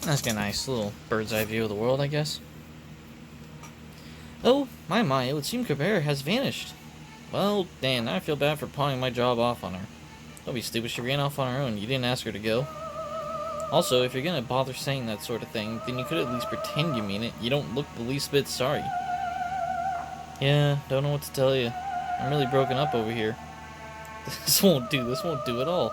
That's got a nice little bird's eye view of the world, I guess. Oh, my, it would seem Kabir has vanished. Well, Dan, now I feel bad for pawning my job off on her. Don't be stupid, she ran off on her own, you didn't ask her to go. Also, if you're gonna bother saying that sort of thing, then you could at least pretend you mean it. You don't look the least bit sorry. Yeah, don't know what to tell you. I'm really broken up over here. This won't do at all.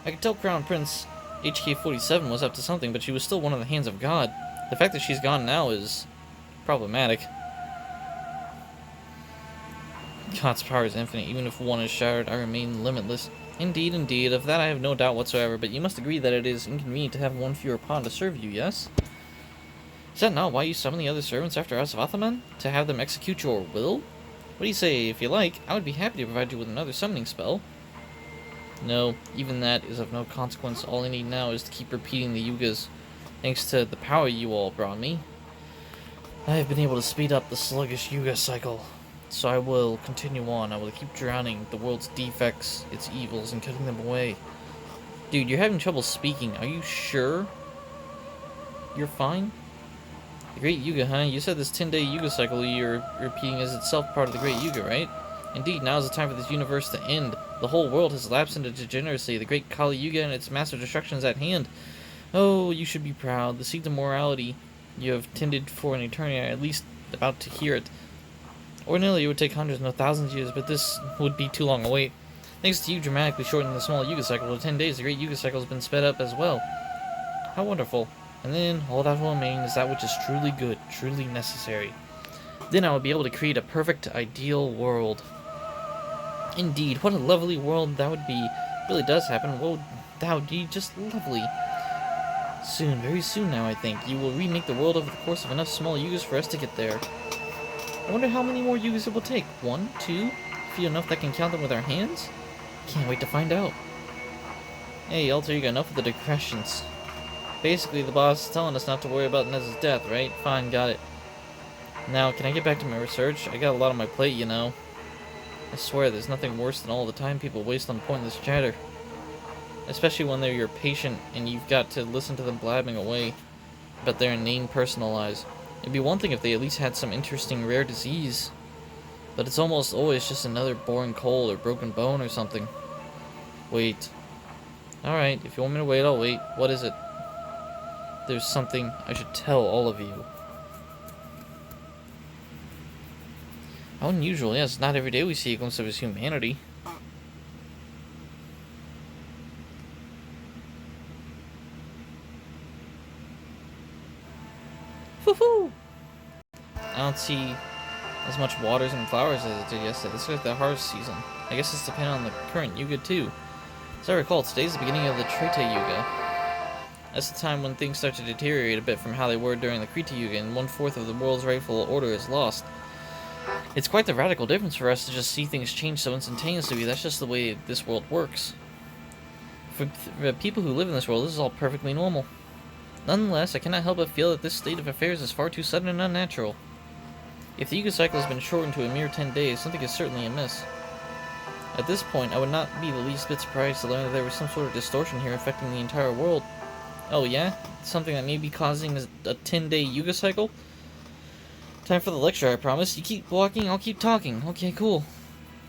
I could tell Crown Prince HK-47 was up to something, but she was still one of the hands of God. The fact that she's gone now is problematic. God's power is infinite. Even if one is shattered, I remain limitless. Indeed, of that I have no doubt whatsoever, but you must agree that it is inconvenient to have one fewer pawn to serve you, yes? Is that not why you summon the other servants after Asvathaman? To have them execute your will? What do you say? If you like, I would be happy to provide you with another summoning spell. No, even that is of no consequence. All I need now is to keep repeating the yugas. Thanks to the power you all brought me, I have been able to speed up the sluggish yuga cycle. So I will continue on. I will keep drowning the world's defects, its evils, and cutting them away. Dude, you're having trouble speaking. Are you sure you're fine? The Great Yuga, huh? You said this 10-day Yuga cycle you're repeating is itself part of the Great Yuga, right? Indeed, now is the time for this universe to end. The whole world has lapsed into degeneracy. The Great Kali Yuga and its massive destruction is at hand. Oh, you should be proud. The seeds of morality you have tended for an eternity are at least about to hear it. Ordinarily, it would take hundreds, no thousands of years, but this would be too long a wait. Thanks to you dramatically shortening the small Yuga cycle to 10 days, the Great Yuga cycle has been sped up as well. How wonderful. And then, all that will remain is that which is truly good, truly necessary. Then I will be able to create a perfect, ideal world. Indeed, what a lovely world that would be. It really does happen. Well, that would be just lovely. Soon, very soon now, I think, you will remake the world over the course of enough small Yugas for us to get there. I wonder how many more Yugas it will take. 1, 2, few enough that can count them with our hands? Can't wait to find out. Hey, Alter Ego, enough of the digressions. Basically, the boss is telling us not to worry about Nez's death, right? Fine, got it. Now, can I get back to my research? I got a lot on my plate, you know. I swear, there's nothing worse than all the time people waste on pointless chatter. Especially when they're your patient and you've got to listen to them blabbing away about their inane personal lives. It'd be one thing if they at least had some interesting rare disease. But it's almost always just another boring cold or broken bone or something. Wait. Alright, if you want me to wait, I'll wait. What is it? There's something I should tell all of you. How unusual, yes, not every day we see a glimpse of his humanity. Woohoo! I don't see as much waters and flowers as it did yesterday. This is like the harvest season. I guess it's dependent on the current Yuga too. As I recall, today's the beginning of the Treta Yuga. That's the time when things start to deteriorate a bit from how they were during the Krita Yuga, and 1/4 of the world's rightful order is lost. It's quite the radical difference for us to just see things change so instantaneously. That's just the way this world works. For people who live in this world, this is all perfectly normal. Nonetheless, I cannot help but feel that this state of affairs is far too sudden and unnatural. If the Yuga cycle has been shortened to a mere 10 days, something is certainly amiss. At this point, I would not be the least bit surprised to learn that there was some sort of distortion here affecting the entire world. Oh yeah? Something that may be causing a 10-day Yuga cycle? Time for the lecture, I promise. You keep walking, I'll keep talking. Okay, cool.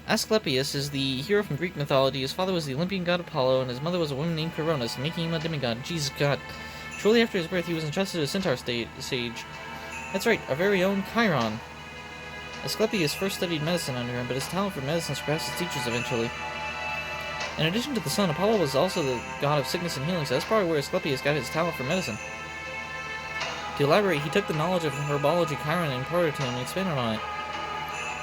Asclepius is the hero from Greek mythology. His father was the Olympian god Apollo, and his mother was a woman named Coronis, making him a demigod. Jesus God. Shortly after his birth, he was entrusted to a centaur sage. That's right, our very own Chiron. Asclepius first studied medicine under him, but his talent for medicine surpassed his teachers eventually. In addition to the sun, Apollo was also the god of sickness and healing, so that's probably where Asclepius got his talent for medicine. To elaborate, he took the knowledge of herbology Chiron and imparted it to him and expanded on it,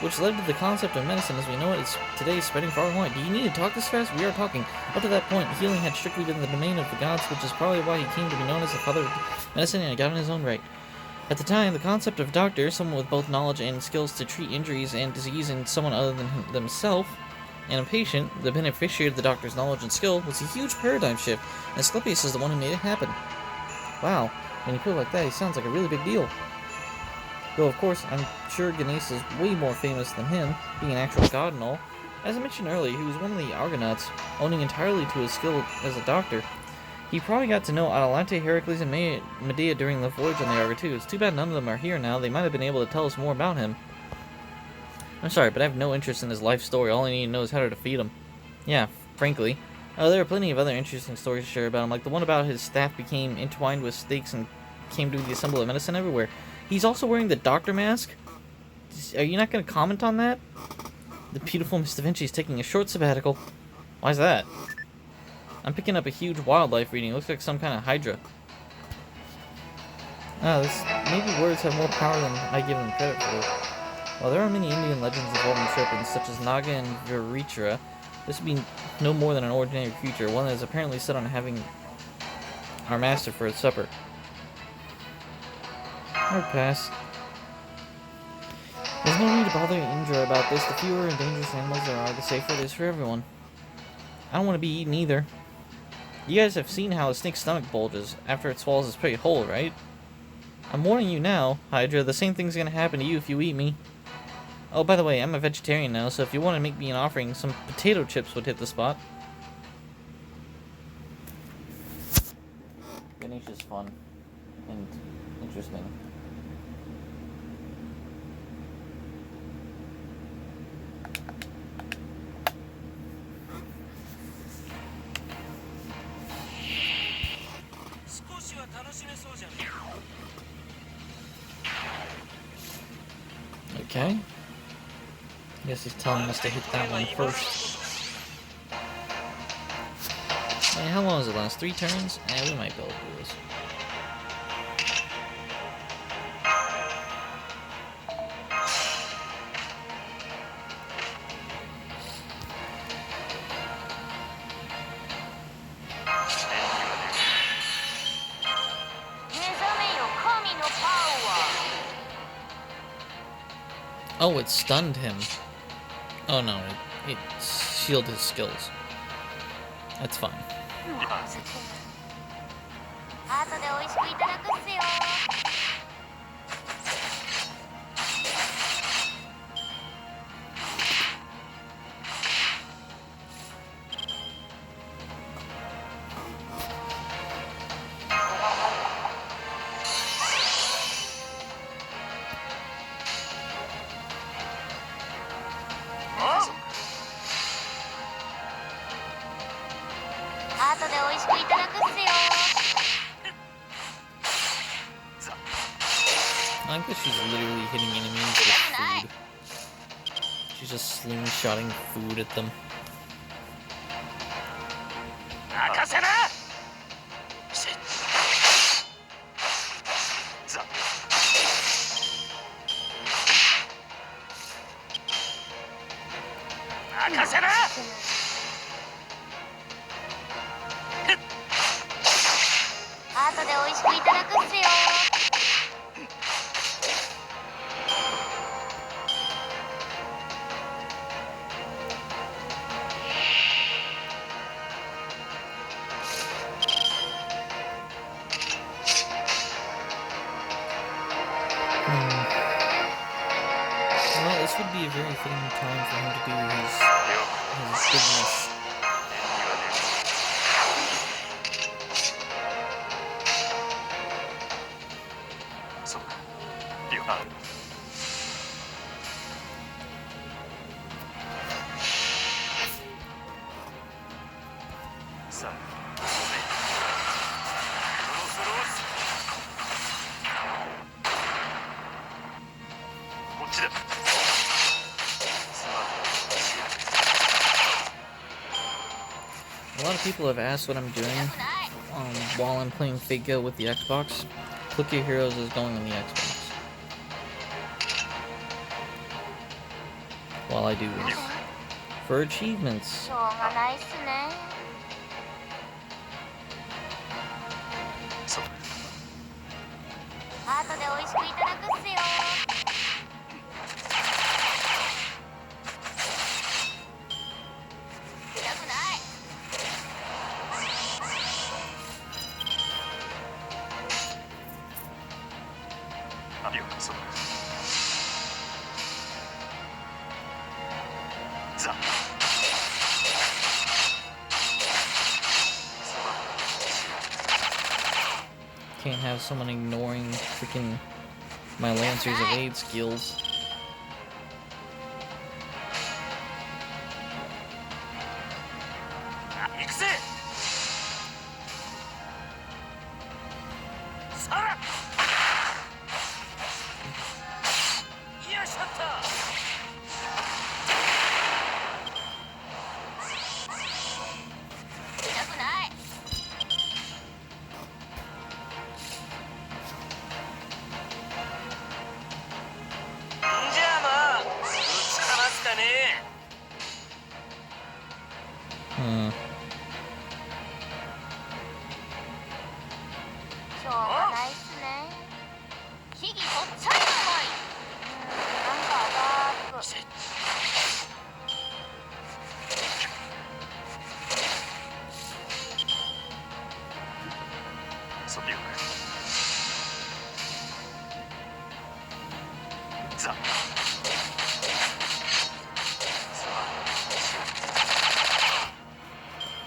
which led to the concept of medicine as we know it is today spreading far and wide. Do you need to talk this fast? We are talking. Up to that point, healing had strictly been the domain of the gods, which is probably why he came to be known as the father of medicine and a god in his own right. At the time, the concept of doctor, someone with both knowledge and skills to treat injuries and disease in someone other than themselves, and a patient, the beneficiary of the doctor's knowledge and skill, was a huge paradigm shift, and Asclepius is the one who made it happen. Wow, when you put it like that, he sounds like a really big deal. Though, of course, I'm sure Ganesha is way more famous than him, being an actual god and all. As I mentioned earlier, he was one of the Argonauts, owning entirely to his skill as a doctor. He probably got to know Atalante, Heracles, and Medea during the voyage on the Argo too. It's too bad none of them are here now. They might have been able to tell us more about him. I'm sorry, but I have no interest in his life story. All I need to know is how to defeat him. Yeah, frankly. There are plenty of other interesting stories to share about him, like the one about his staff became entwined with stakes and came to be the symbol of medicine everywhere. He's also wearing the doctor mask. Are you not going to comment on that? The beautiful Miss Da Vinci is taking a short sabbatical. Why's that? I'm picking up a huge wildlife reading. It looks like some kind of hydra. Maybe words have more power than I give them credit for. While there are many Indian legends involving serpents, such as Naga and Viritra, this would be no more than an ordinary creature, one that is apparently set on having our master for its supper. Hard pass. There's no need to bother Indra about this. The fewer and dangerous animals there are, the safer it is for everyone. I don't want to be eaten either. You guys have seen how a snake's stomach bulges after it swallows its prey whole, right? I'm warning you now, Hydra, the same thing's gonna happen to you if you eat me. Oh, by the way, I'm a vegetarian now, so if you want to make me an offering, some potato chips would hit the spot. Ganesh is fun and interesting. Okay. I guess he's telling us to hit that one first. Man, how long does it last? 3 turns? We might be able to do this. Oh, it stunned him. Oh no, it shielded his skills. That's fine. I like that she's literally hitting enemies with food. She's just slingshotting food at them. Well, this would be a very fitting time for him to do his goodness. A lot of people have asked what I'm doing while I'm playing FateGO with the Xbox. Click Your Heroes is going on the Xbox while I do this. For achievements. Can't have someone ignoring freaking my Lancer's evade skills.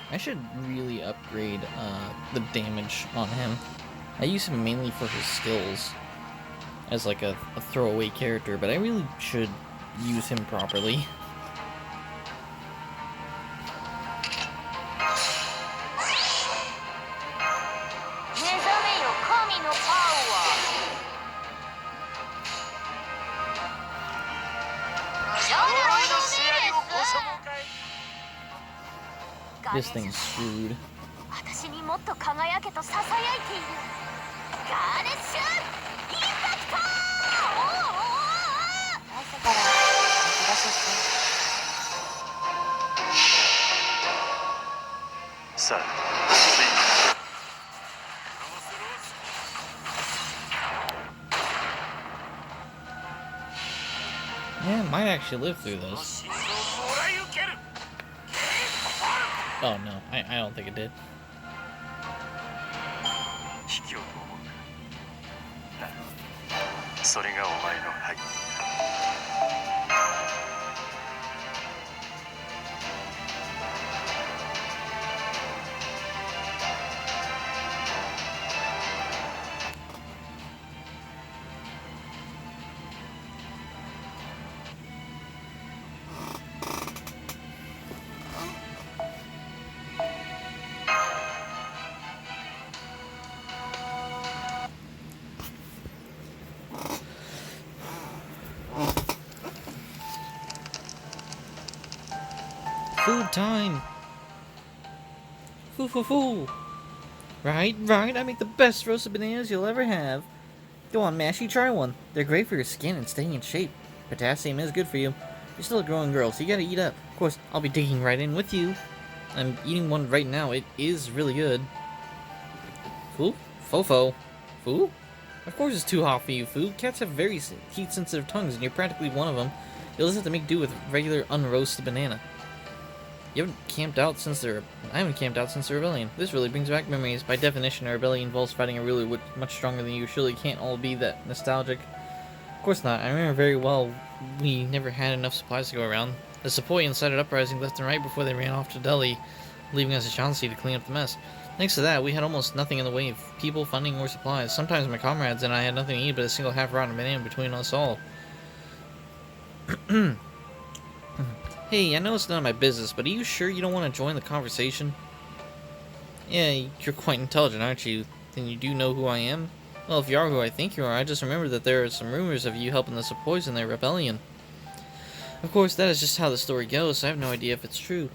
I should really upgrade the damage on him. I use him mainly for his skills as like a throwaway character, but I really should use him properly. This thing's screwed. Yeah, might actually live through this. Oh no, I don't think it did. Food time! Foo foo foo! Right, I make the best roasted bananas you'll ever have. Go on, Mashy, try one. They're great for your skin and staying in shape. Potassium is good for you. You're still a growing girl, so you gotta eat up. Of course, I'll be digging right in with you. I'm eating one right now. It is really good. Foo? Fofo. Foo? Of course it's too hot for you, Foo. Cats have very heat-sensitive tongues, and you're practically one of them. You'll just have to make do with regular unroasted banana. I haven't camped out since the rebellion. This really brings back memories. By definition, a rebellion involves fighting a ruler much stronger than you. Surely can't all be that nostalgic. Of course not. I remember very well we never had enough supplies to go around. The Sepoy incited uprising left and right before they ran off to Delhi, leaving us a Shanxi to clean up the mess. Thanks to that, we had almost nothing in the way of people, funding, or supplies. Sometimes my comrades and I had nothing to eat but a single half-rotten banana between us all. Hey, I know it's none of my business, but are you sure you don't want to join the conversation? Yeah, you're quite intelligent, aren't you? Then you do know who I am? Well, if you are who I think you are, I just remembered that there are some rumors of you helping the Sepoys in their rebellion. Of course, that is just how the story goes, so I have no idea if it's true.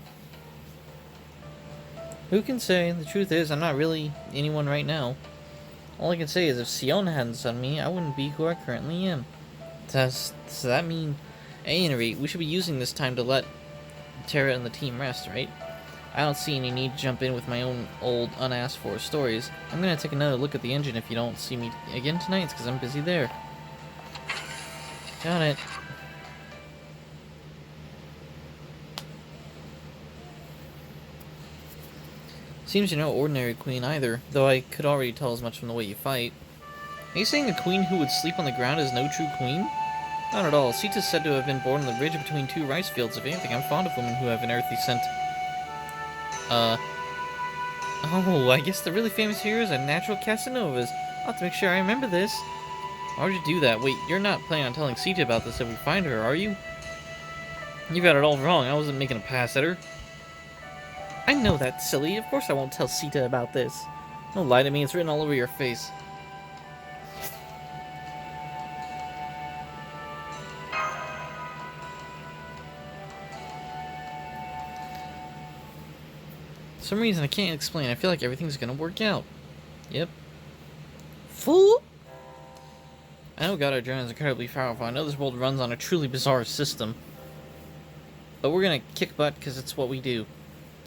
Who can say? The truth is, I'm not really anyone right now. All I can say is if Siona hadn't sent me, I wouldn't be who I currently am. Does that mean... At any rate, we should be using this time to let Terra and the team rest, right? I don't see any need to jump in with my own old, unasked-for stories. I'm gonna take another look at the engine if you don't see me again tonight, because I'm busy there. Got it. Seems you're no ordinary queen either, though I could already tell as much from the way you fight. Are you saying a queen who would sleep on the ground is no true queen? Not at all. Sita's said to have been born on the ridge between two rice fields. If anything, I'm fond of women who have an earthly scent. Oh, I guess the really famous heroes are natural Casanovas. I'll have to make sure I remember this. Why would you do that? Wait, you're not planning on telling Sita about this if we find her, are you? You got it all wrong. I wasn't making a pass at her. I know that, silly. Of course I won't tell Sita about this. Don't lie to me. It's written all over your face. For some reason I can't explain. I feel like everything's gonna work out. Yep. Fool! I know God Arjuna is incredibly powerful. I know this world runs on a truly bizarre system. But we're gonna kick butt because it's what we do.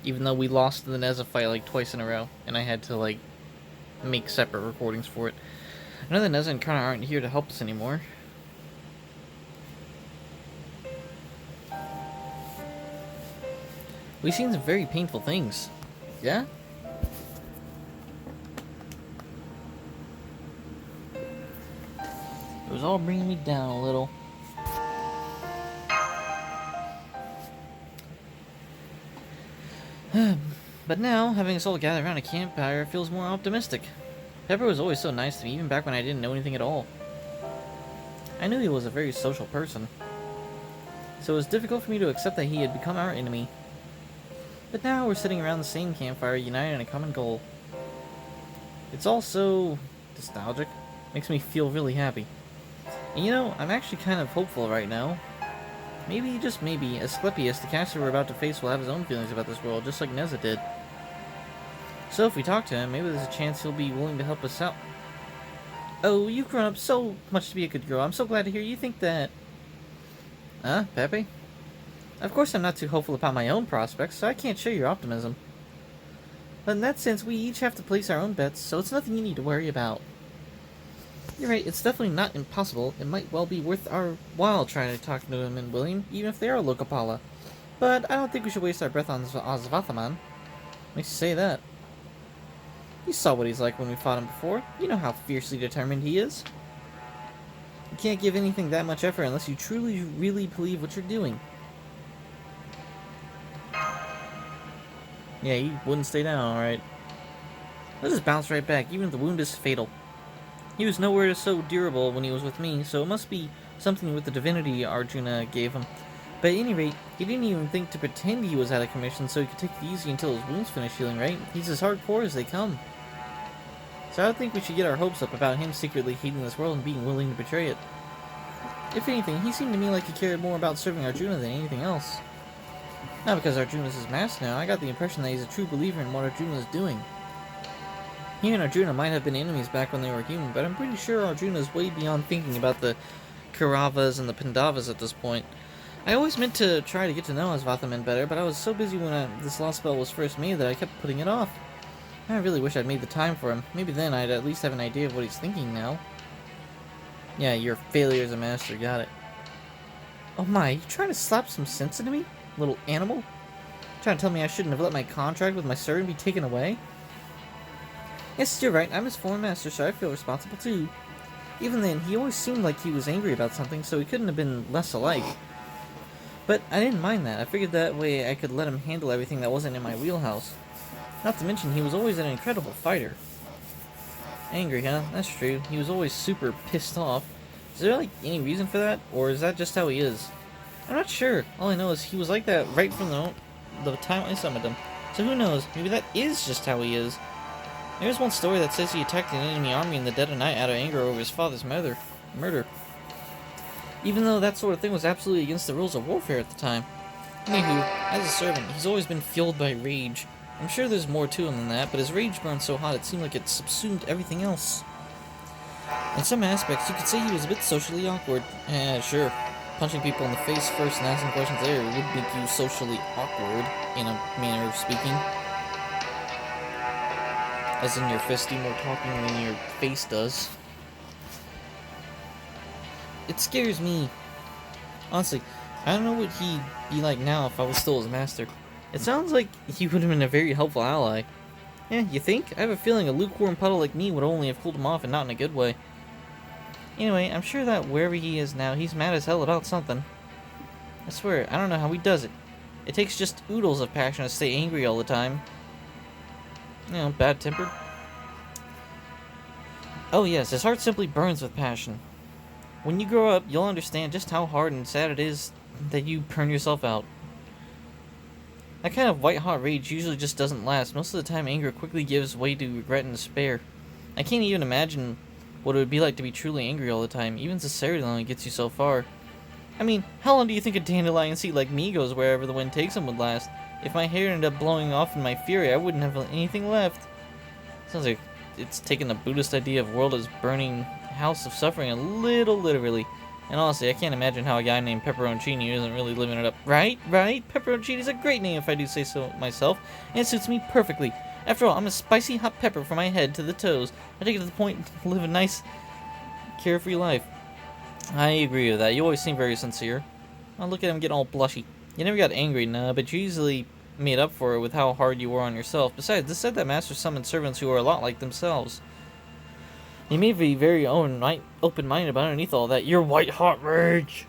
Even though we lost the Neza fight like twice in a row. And I had to like make separate recordings for it. I know the Neza and Karna aren't here to help us anymore. We've seen some very painful things. Yeah? It was all bringing me down a little. But now, having us all gather around a campfire feels more optimistic. Pepper was always so nice to me, even back when I didn't know anything at all. I knew he was a very social person, so it was difficult for me to accept that he had become our enemy. But now we're sitting around the same campfire, united in a common goal. It's all so nostalgic. Makes me feel really happy. And you know, I'm actually kind of hopeful right now. Maybe, just maybe, Asclepius, the caster we're about to face, will have his own feelings about this world, just like Neza did. So if we talk to him, maybe there's a chance he'll be willing to help us out. Oh, you've grown up so much to be a good girl. I'm so glad to hear you think that. Huh, Pepe? Of course I'm not too hopeful about my own prospects, so I can't share your optimism. But in that sense, we each have to place our own bets, so it's nothing you need to worry about. You're right, it's definitely not impossible. It might well be worth our while trying to talk to him and William, even if they are Lokapala. But I don't think we should waste our breath on Osvathaman. Makes you say that. You saw what he's like when we fought him before. You know how fiercely determined he is. You can't give anything that much effort unless you truly, really believe what you're doing. Yeah, he wouldn't stay down, alright. Let's just bounce right back, even if the wound is fatal. He was nowhere so durable when he was with me, so it must be something with the divinity Arjuna gave him. But at any rate, he didn't even think to pretend he was out of commission so he could take it easy until his wounds finished healing, right? He's as hardcore as they come. So I don't think we should get our hopes up about him secretly hating this world and being willing to betray it. If anything, he seemed to me like he cared more about serving Arjuna than anything else. Not because Arjuna's his master now, I got the impression that he's a true believer in what Arjuna is doing. He and Arjuna might have been enemies back when they were human, but I'm pretty sure Arjuna is way beyond thinking about the Kauravas and the Pandavas at this point. I always meant to try to get to know Osvathaman better, but I was so busy when this lost spell was first made that I kept putting it off. I really wish I'd made the time for him. Maybe then I'd at least have an idea of what he's thinking now. Yeah, you're a failure as a master, got it. Oh my, you trying to slap some sense into me? Little animal? Trying to tell me I shouldn't have let my contract with my servant be taken away? Yes, you're right, I'm his former master, so I feel responsible too. Even then, he always seemed like he was angry about something, so he couldn't have been less alike. But I didn't mind that. I figured that way I could let him handle everything that wasn't in my wheelhouse. Not to mention, he was always an incredible fighter. Angry, huh? That's true. He was always super pissed off. Is there, like, any reason for that? Or is that just how he is? I'm not sure. All I know is he was like that right from the time I summoned him. So who knows? Maybe that is just how he is. There's one story that says he attacked an enemy army in the dead of night out of anger over his father's murder. Even though that sort of thing was absolutely against the rules of warfare at the time. Anywho, as a servant, he's always been fueled by rage. I'm sure there's more to him than that, but his rage burned so hot it seemed like it subsumed everything else. In some aspects, you could say he was a bit socially awkward. Sure. Punching people in the face first and asking questions later would make you socially awkward, in a manner of speaking. As in your fist do more talking than your face does. It scares me. Honestly, I don't know what he'd be like now if I was still his master. It sounds like he would have been a very helpful ally. Yeah, you think? I have a feeling a lukewarm puddle like me would only have cooled him off and not in a good way. Anyway, I'm sure that wherever he is now, he's mad as hell about something. I swear, I don't know how he does it. It takes just oodles of passion to stay angry all the time. You know, bad-tempered. Oh yes, his heart simply burns with passion. When you grow up, you'll understand just how hard and sad it is that you burn yourself out. That kind of white-hot rage usually just doesn't last. Most of the time, anger quickly gives way to regret and despair. I can't even imagine what it would be like to be truly angry all the time. Even sincerity only gets you so far. I mean, how long do you think a dandelion seed like me goes wherever the wind takes him would last? If my hair ended up blowing off in my fury, I wouldn't have anything left. Sounds like it's taken the Buddhist idea of world as burning house of suffering a little literally. And honestly, I can't imagine how a guy named Pepperoncini isn't really living it up. Right? Pepperoncini's a great name if I do say so myself, and it suits me perfectly. After all, I'm a spicy hot pepper from my head to the toes. I take it to the point to live a nice, carefree life. I agree with that. You always seem very sincere. Oh, look at him getting all blushy. You never got angry, nah, but you easily made up for it with how hard you were on yourself. Besides, this said that masters summoned servants who are a lot like themselves. You may be very open-minded, but underneath all that, your white-hot rage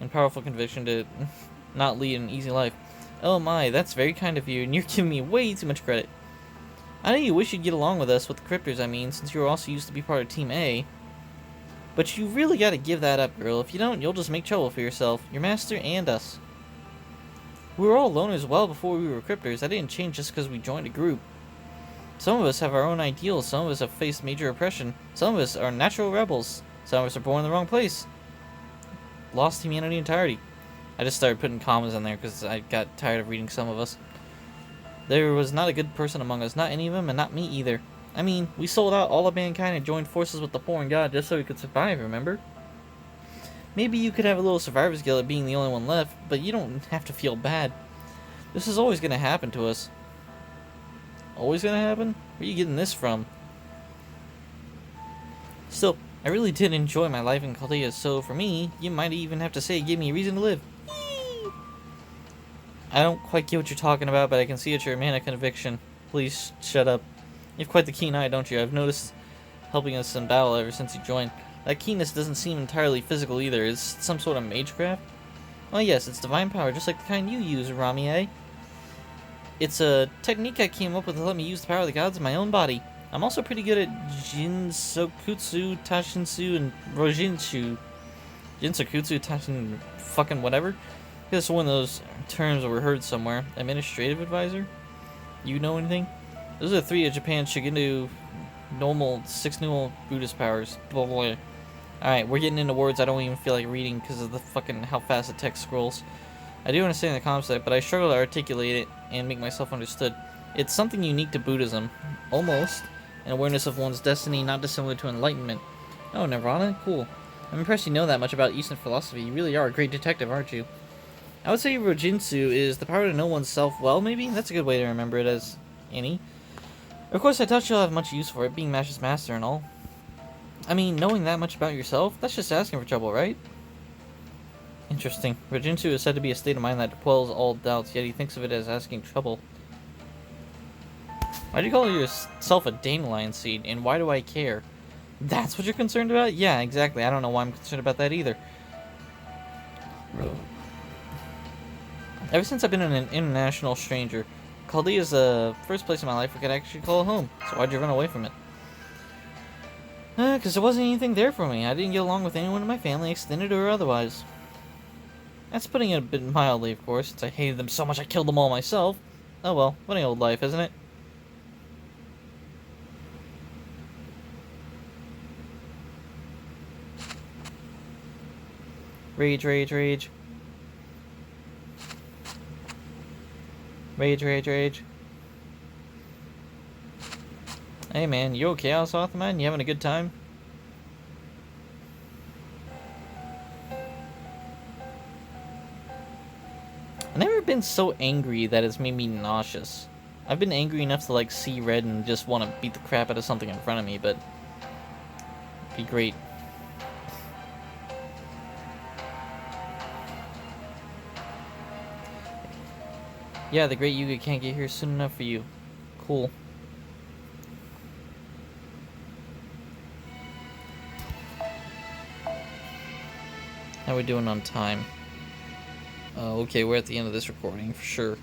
and powerful conviction to not lead an easy life. Oh my, that's very kind of you, and you're giving me way too much credit. I know you wish you'd get along with us, with the Cryptors, I mean, since you were also used to be part of Team A. But you really gotta give that up, girl. If you don't, you'll just make trouble for yourself, your master, and us. We were all loners well before we were Cryptors. That didn't change just because we joined a group. Some of us have our own ideals, some of us have faced major oppression, some of us are natural rebels, some of us are born in the wrong place. Lost humanity entirety. I just started putting commas in there because I got tired of reading some of us. There was not a good person among us, not any of them, and not me either. I mean, we sold out all of mankind and joined forces with the foreign god just so we could survive, remember? Maybe you could have a little survivor's guilt at being the only one left, but you don't have to feel bad. This is always going to happen to us. Always gonna happen? Where are you getting this from? Still, I really did enjoy my life in Chaldea, so for me, you might even have to say it gave me a reason to live. I don't quite get what you're talking about, but I can see it's your man of conviction. Please, shut up. You have quite the keen eye, don't you? I've noticed helping us in battle ever since you joined. That keenness doesn't seem entirely physical either. Is it some sort of magecraft? Oh yes, it's divine power, just like the kind you use, Ramie. It's a technique I came up with to let me use the power of the gods in my own body. I'm also pretty good at Jinsokutsu, Tashinsu, and Rojinsu. Jinsokutsu, Tashin, fucking whatever. This is one of those terms that were heard somewhere. Administrative advisor? You know anything? Those are 3 of Japan's Shigendu six normal Buddhist powers. Blah, blah, blah. Alright, we're getting into words I don't even feel like reading because of the fucking how fast the text scrolls. I do understand the concept, but I struggle to articulate it and make myself understood. It's something unique to Buddhism, almost, an awareness of one's destiny not dissimilar to enlightenment. Oh, Nirvana? Cool. I'm impressed you know that much about Eastern philosophy. You really are a great detective, aren't you? I would say Rojinsu is the power to know oneself well, maybe? That's a good way to remember it as any. Of course, I doubt you'll have much use for it, being Mash's master and all. I mean, knowing that much about yourself, that's just asking for trouble, right? Interesting. Rojinsu is said to be a state of mind that quells all doubts, yet he thinks of it as asking trouble. Why do you call yourself a dandelion seed, and why do I care? That's what you're concerned about? Yeah, exactly. I don't know why I'm concerned about that either. Ever since I've been an international stranger, Chaldea is the first place in my life I could actually call home. So why'd you run away from it? Because there wasn't anything there for me. I didn't get along with anyone in my family, extended or otherwise. That's putting it a bit mildly, of course, since I hated them so much I killed them all myself. Oh well, funny old life, isn't it? Rage, rage, rage. Rage, rage, rage. Hey man, you okay, Osauthman? You having a good time? I've never been so angry that it's made me nauseous. I've been angry enough to like see red and just want to beat the crap out of something in front of me, but it'd be great. Yeah, the great Yuga can't get here soon enough for you. Cool. How are we doing on time? Okay, we're at the end of this recording, for sure.